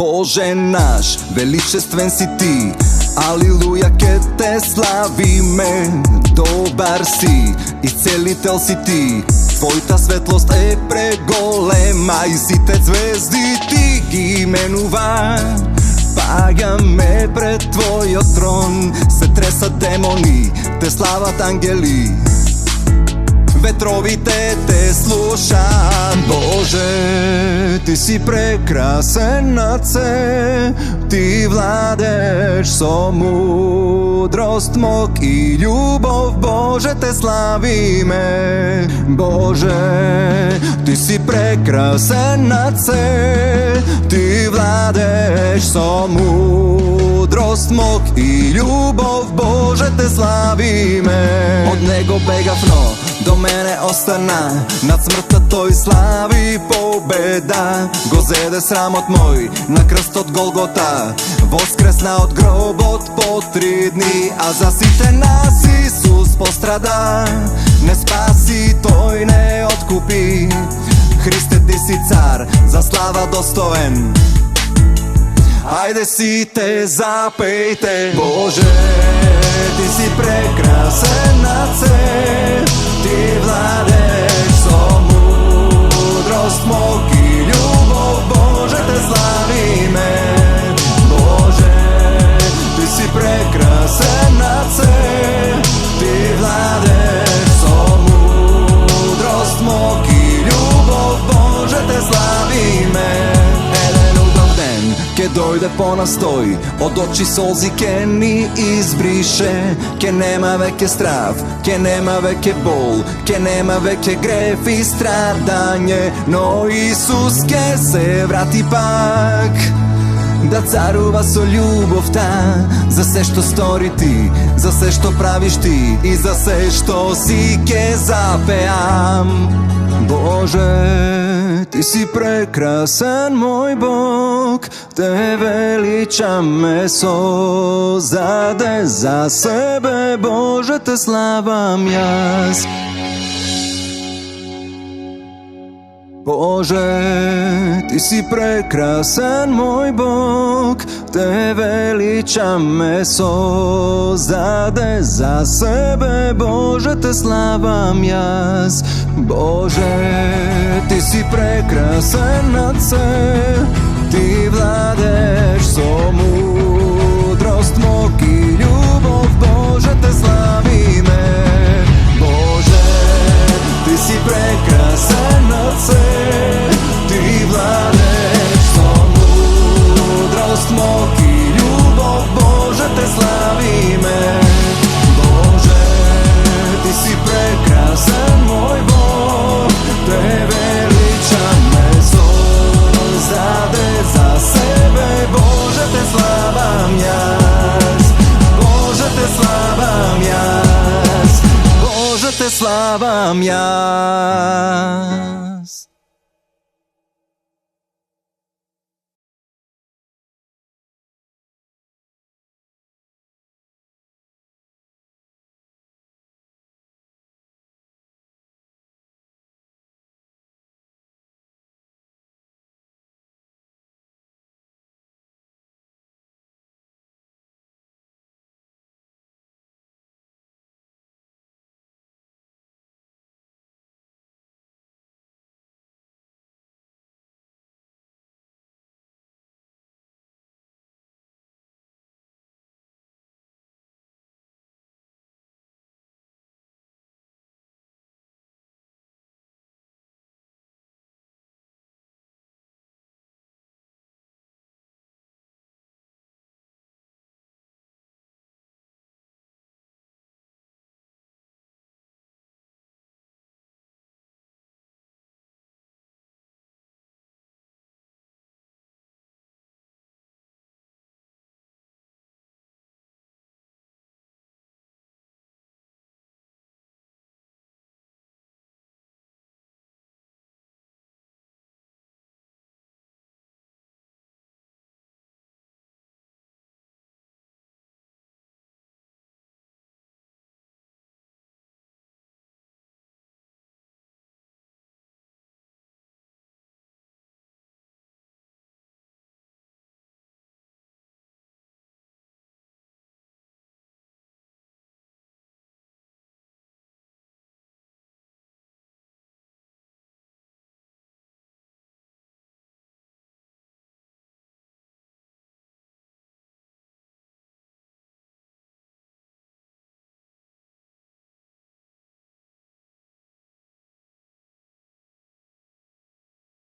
Боже наш, величествен си ти, алилуя, ке те славиме. Добар си, изцелител си ти, твоята светлост е преголема и сите звезди ти ги именува. Пагаме пред твоя трон, се тресат демони, те слават ангели, ветровите те слушат. Боже, ти си прекрасен над се, ти владееш со мудрост, мок и љубов. Боже, те славиме. Боже, ти си прекрасен над се, ти владееш со мудрост, мок и љубов. Боже, те славиме. Од него бегав, но до мене остана, над смртта той слави победа. Го зеде срамот мој на крстот Голгота, воскресна од гробот по 3 дни, а за сите нас Исус пострада. Не спаси, тој не откупи. Христе, ти си цар, за слава достоен. Ајде сите запејте. Боже, ти си прекрасен над се, ти владееш со мудрост, мок и љубов. Боже, те славиме. Боже, ти си прекрасен над се, ти владееш со мудрост, мок и љубов. Боже, те славиме. Ке дојде по настој, од очи солзи ке ни избрише. Ке нема веќе страв, ке нема веќе бол, ке нема веќе грев и страдање, но Исус ке се врати пак да царува со љубовта. За се што стори ти, за се што правиш ти и за се што си ке запеам. Боже, ти си прекрасен, мој Бог, те величаме, создаде за себе. Боже, те славам јас. Боже, ти си прекрасен, мој Бог, те величаме, создаде за себе. Боже, те славам јас. Боже, ти си прекрасен над се, ти владееш со мудрост, мок и љубов. Боже, те славиме. Боже, ти си прекрасен над се, ти владееш со мудрост, мок и љубов. Боже, те славиме. Боже, ти си прекрасен, мој Бог, те величаме, создаде за себе. Боже, те славам јас. Боже, те славам јас. Боже, те славам јас.